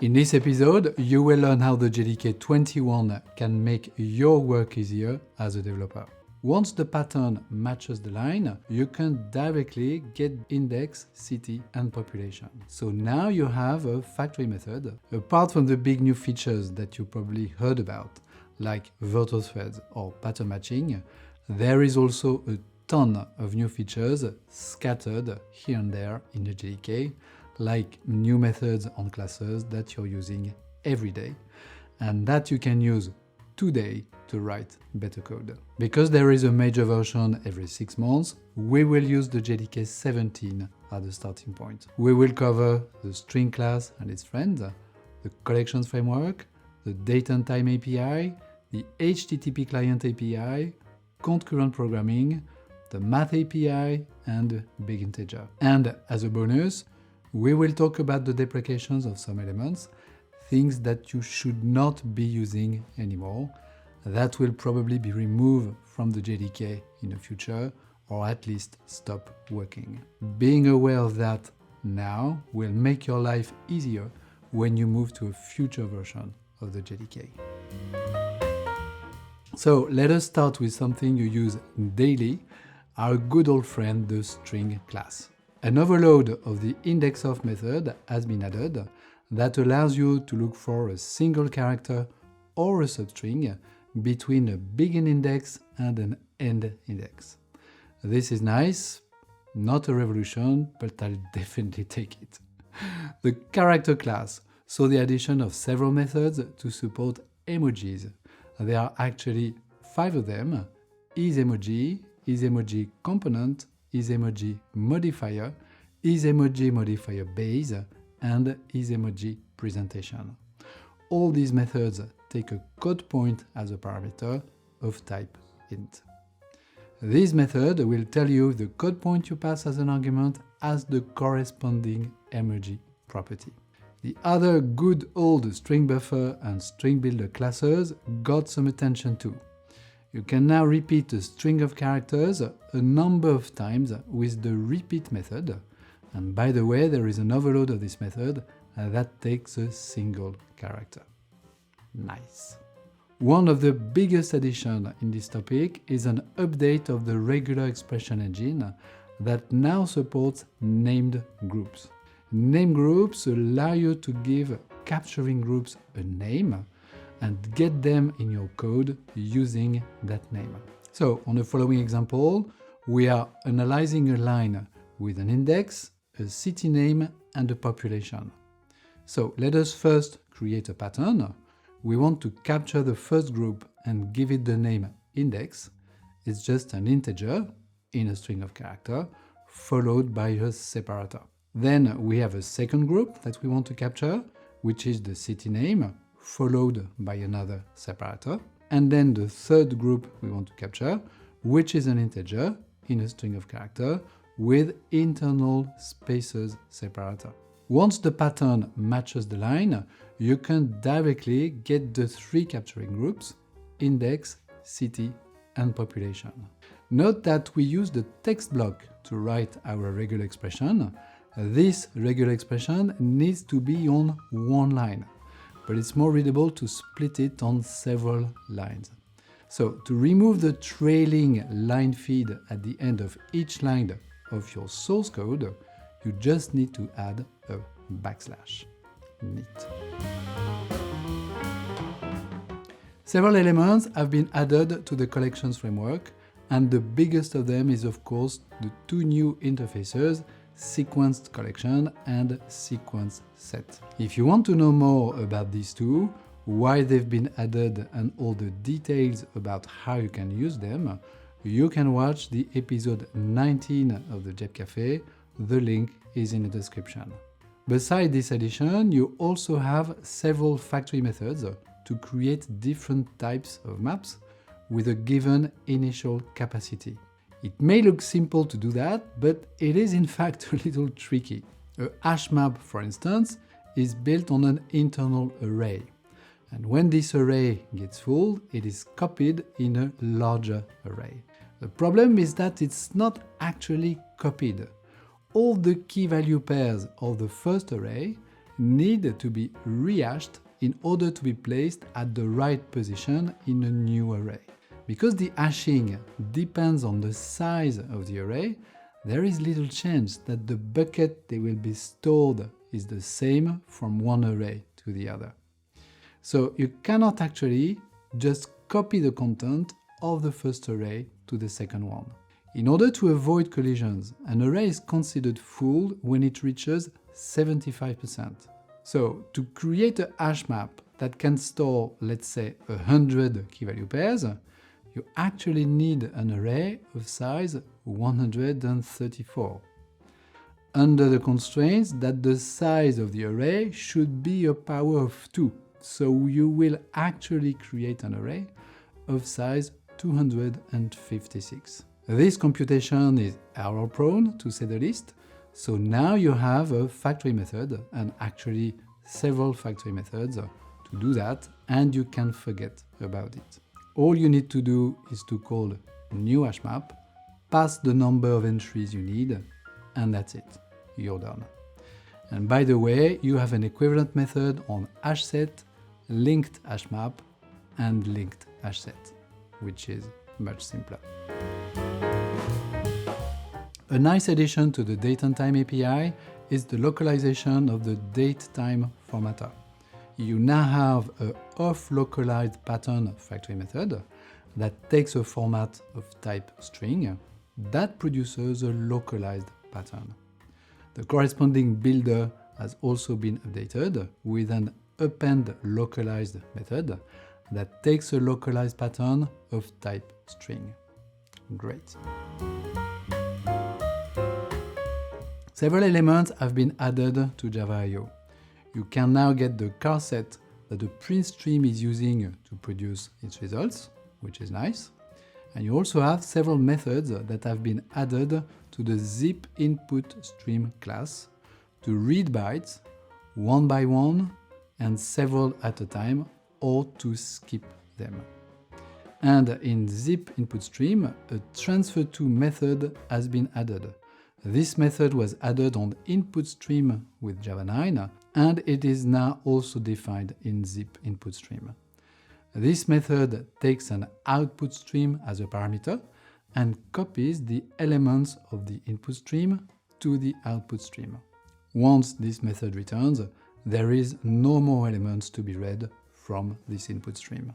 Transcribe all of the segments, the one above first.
In this episode, you will learn how the JDK 21 can make your work easier as a developer. Once the pattern matches the line, you can directly get index, city, and population. So now you have a factory method. Apart from the big new features that you probably heard about, like virtual threads or pattern matching, there is also a ton of new features scattered here and there in the JDK, like new methods on classes that you're using every day, and that you can use today to write better code. Because there is a major version every 6 months, we will use the JDK 17 as the starting point. We will cover the string class and its friends, the collections framework, the date and time API, the HttpClient API, concurrent programming, the math API, and BigIntegers. And as a bonus, we will talk about the deprecations of some elements, things that you should not be using anymore, that will probably be removed from the JDK in the future, or at least stop working. Being aware of that now will make your life easier when you move to a future version of the JDK. So let us start with something you use daily, our good old friend, the string class. An overload of the indexOf method has been added that allows you to look for a single character or a substring between a begin index and an end index. This is nice, not a revolution, but I'll definitely take it. The character class saw the addition of several methods to support emojis. There are actually 5 of them: isEmoji component, isEmoji modifier, isEmoji modifier base, and isEmoji presentation. All these methods take a code point as a parameter of type int. This method will tell you if the code point you pass as an argument has the corresponding emoji property. The other good old StringBuffer and StringBuilder classes got some attention too. You can now repeat a string of characters a number of times with the repeat method. And by the way, there is an overload of this method that takes a single character. Nice. One of the biggest additions in this topic is an update of the regular expression engine that now supports named groups. Named groups allow you to give capturing groups a name and get them in your code using that name. So on the following example, we are analyzing a line with an index, a city name, and a population. So let us first create a pattern. We want to capture the first group and give it the name index. It's just an integer in a string of character followed by a separator. Then we have a second group that we want to capture, which is the city name, followed by another separator, and then the third group we want to capture, which is an integer in a string of character with internal spaces separator. Once the pattern matches the line, you can directly get the 3 capturing groups: index, city, and population. Note that we use the text block to write our regular expression. This regular expression needs to be on one line, but it's more readable to split it on several lines. So to remove the trailing line feed at the end of each line of your source code, you just need to add a backslash. Neat. Several elements have been added to the collections framework, and the biggest of them is of course the 2 new interfaces, sequenced collection and sequence set. If you want to know more about these two, why they've been added, and all the details about how you can use them, you can watch the episode 19 of the JEP Café. The link is in the description. Besides this addition, you also have several factory methods to create different types of maps with a given initial capacity. It may look simple to do that, but it is in fact a little tricky. A hash map, for instance, is built on an internal array. And when this array gets full, it is copied in a larger array. The problem is that it's not actually copied. All the key value pairs of the first array need to be rehashed in order to be placed at the right position in a new array. Because the hashing depends on the size of the array, there is little chance that the bucket they will be stored is the same from one array to the other. So you cannot actually just copy the content of the first array to the second one. In order to avoid collisions, an array is considered full when it reaches 75%. So to create a hash map that can store, let's say, 100 key-value pairs, you actually need an array of size 134, under the constraints that the size of the array should be a power of 2. So you will actually create an array of size 256. This computation is error-prone, to say the least, so now you have a factory method, and actually several factory methods to do that, and you can forget about it. All you need to do is to call new hash map, pass the number of entries you need, and that's it. You're done. And by the way, you have an equivalent method on hashset, linked hash map, and linked hashset, which is much simpler. A nice addition to the date and time API is the localization of the date-time formatter. You now have a off-localized pattern factory method that takes a format of type string that produces a localized pattern. The corresponding builder has also been updated with an append localized method that takes a localized pattern of type string. Great. Several elements have been added to Java.io. You can now get the car set that the print stream is using to produce its results, which is nice. And you also have several methods that have been added to the zip input stream class to read bytes one by one and several at a time, or to skip them. And in zip input stream, a transfer to method has been added. This method was added on input stream with Java 9, and it is now also defined in zip input stream. This method takes an output stream as a parameter and copies the elements of the input stream to the output stream. Once this method returns, there is no more elements to be read from this input stream.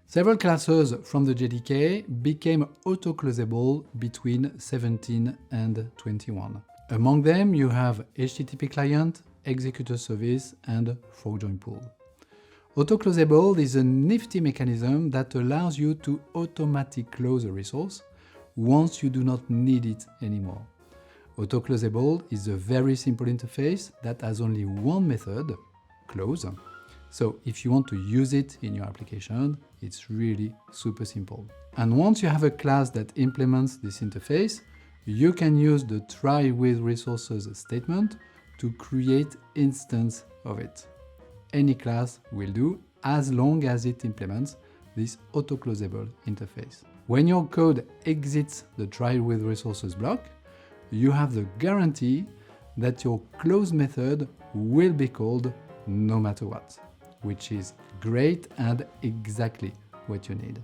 Several classes from the JDK became AutoCloseable between 17 and 21. Among them, you have HttpClient, ExecutorService, and ForkJoinPool. AutoCloseable is a nifty mechanism that allows you to automatically close a resource once you do not need it anymore. AutoCloseable is a very simple interface that has only one method, close. So if you want to use it in your application, it's really super simple. And once you have a class that implements this interface, you can use the try with resources statement to create instance of it. Any class will do as long as it implements this AutoCloseable interface. When your code exits the try with resources block, you have the guarantee that your close method will be called no matter what, which is great and exactly what you need.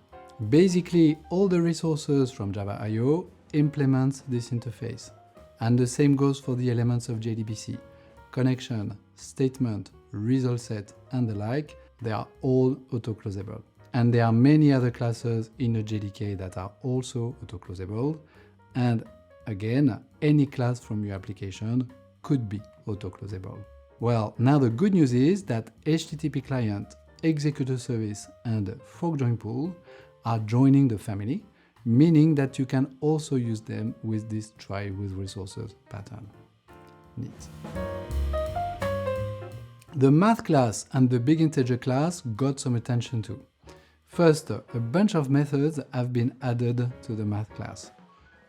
Basically, all the resources from Java.io implement this interface, and the same goes for the elements of JDBC. Connection, statement, result set, and the like, they are all AutoCloseable. And there are many other classes in the JDK that are also AutoCloseable, and again, any class from your application could be AutoCloseable. Well, now the good news is that HttpClient, ExecutorService, and ForkJoinPool are joining the family, meaning that you can also use them with this try with resources pattern. Neat. The math class and the BigInteger class got some attention too. First, a bunch of methods have been added to the math class.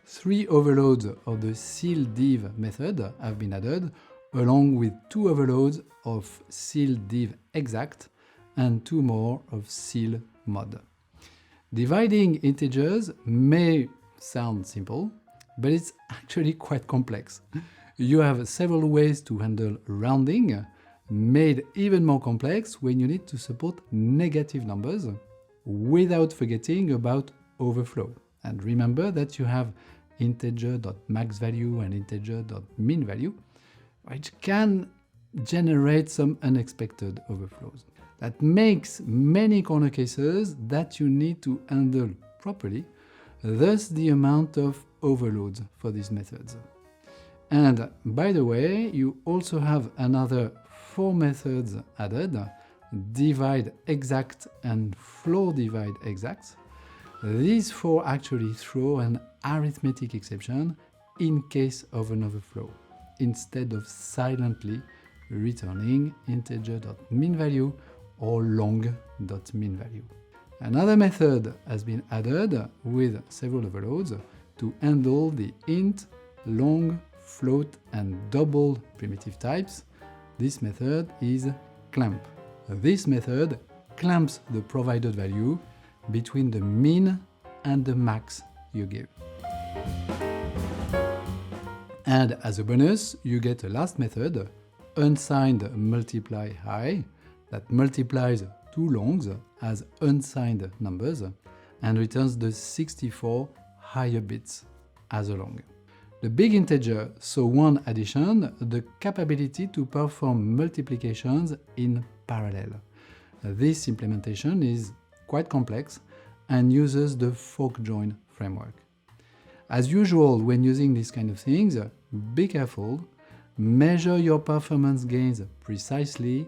3 overloads of the sealDiv method have been added, along with 2 overloads of sealDivExact and 2 more of sealMod. Dividing integers may sound simple, but it's actually quite complex. You have several ways to handle rounding, made even more complex when you need to support negative numbers, without forgetting about overflow. And remember that you have integer.maxValue and integer.minValue, which can generate some unexpected overflows. That makes many corner cases that you need to handle properly, thus the amount of overloads for these methods. And by the way, you also have another 4 methods added, divide exact and floor divide exact. These 4 actually throw an arithmetic exception in case of an overflow, instead of silently returning integer.minValue or long.minValue. Another method has been added with several overloads to handle the int, long, float and double primitive types. This method is clamp. This method clamps the provided value between the min and the max you give. And as a bonus, you get a last method, unsigned multiply high, that multiplies 2 longs as unsigned numbers and returns the 64 higher bits as a long. The BigInteger saw one addition, the capability to perform multiplications in parallel. This implementation is quite complex and uses the ForkJoin framework. As usual when using these kind of things, be careful, measure your performance gains precisely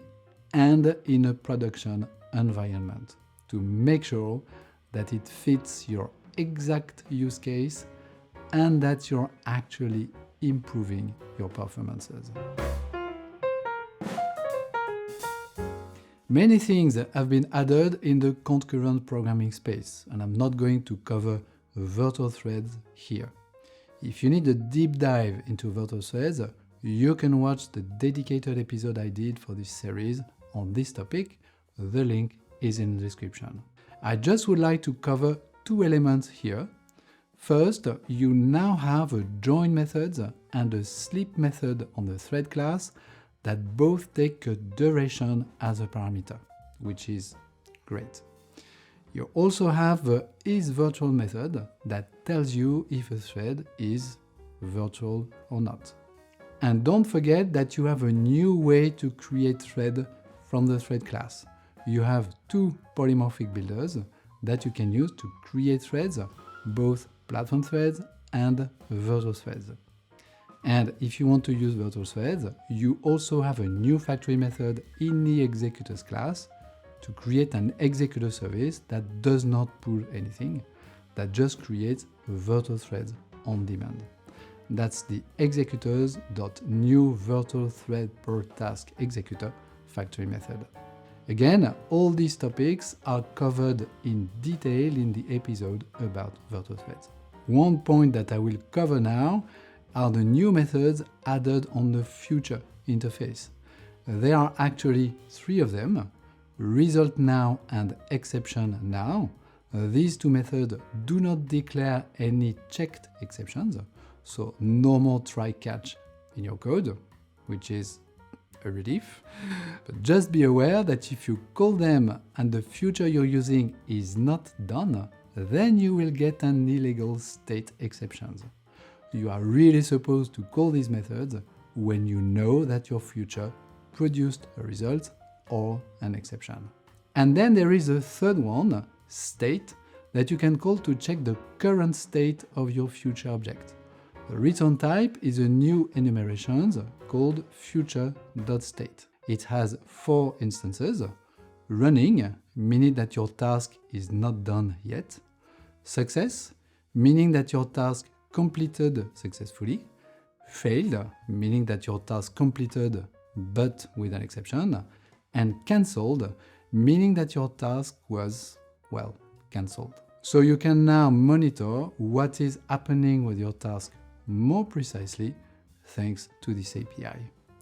and in a production environment to make sure that it fits your exact use case and that you're actually improving your performances. Many things have been added in the concurrent programming space, and I'm not going to cover virtual threads here. If you need a deep dive into virtual threads, you can watch the dedicated episode I did for this series on this topic. The link is in the description. I just would like to cover 2 elements here. First, you now have a join method and a sleep method on the thread class that both take a duration as a parameter, which is great. You also have the isVirtual method that tells you if a thread is virtual or not. And don't forget that you have a new way to create thread from the thread class. You have 2 polymorphic builders that you can use to create threads, both platform threads and virtual threads. And if you want to use virtual threads, you also have a new factory method in the executors class to create an executor service that does not pull anything, that just creates virtual threads on demand. That's the executors.newVirtualThreadPerTaskExecutor factory method. Again, all these topics are covered in detail in the episode about virtual threads. One point that I will cover now are the new methods added on the future interface. There are actually 3 of them, ResultNow and ExceptionNow. These 2 methods do not declare any checked exceptions, so no more try-catch in your code, which is a relief. But just be aware that if you call them and the future you're using is not done, then you will get an illegal state exceptions. You are really supposed to call these methods when you know that your future produced a result or an exception. And then there is a third one, state, that you can call to check the current state of your future object. The return type is a new enumeration called future.state. It has 4 instances: running, meaning that your task is not done yet; success, meaning that your task completed successfully; failed, meaning that your task completed but with an exception; and cancelled, meaning that your task was, well, cancelled. So you can now monitor what is happening with your task more precisely thanks to this API,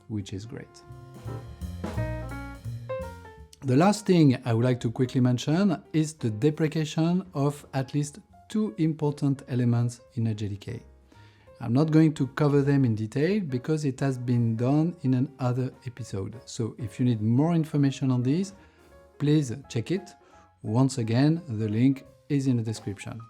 which is great. The last thing I would like to quickly mention is the deprecation of at least 2 important elements in a JDK. I'm not going to cover them in detail because it has been done in another episode. So if you need more information on these, please check it. Once again, the link is in the description.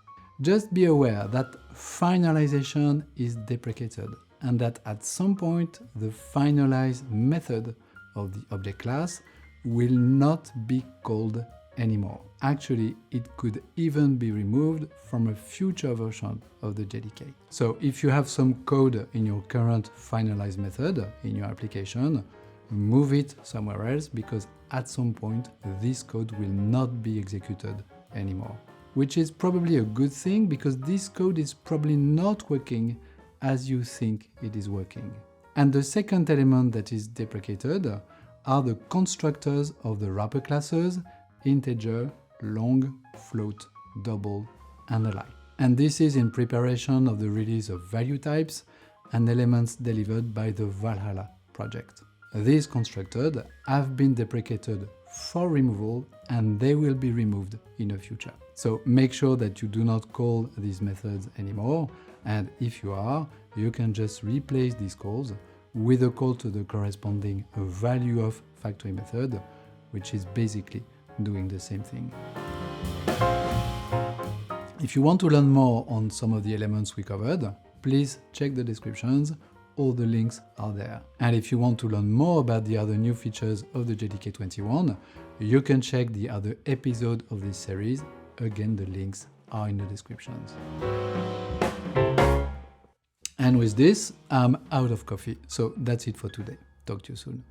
Just be aware that finalization is deprecated and that at some point the finalize method of the object class will not be called anymore. Actually, it could even be removed from a future version of the JDK. So if you have some code in your current finalize method in your application, move it somewhere else because at some point this code will not be executed anymore. Which is probably a good thing because this code is probably not working as you think it is working. And the second element that is deprecated are the constructors of the wrapper classes, integer, long, float, double, and align. And this is in preparation of the release of value types and elements delivered by the Valhalla project. These constructors have been deprecated for removal and they will be removed in the future. So make sure that you do not call these methods anymore, and if you are, you can just replace these calls with a call to the corresponding value of factory method, which is basically doing the same thing. If you want to learn more on some of the elements we covered, please check the descriptions. All the links are there. And if you want to learn more about the other new features of the JDK 21, you can check the other episode of this series. Again, the links are in the descriptions. And with this, I'm out of coffee. So that's it for today. Talk to you soon.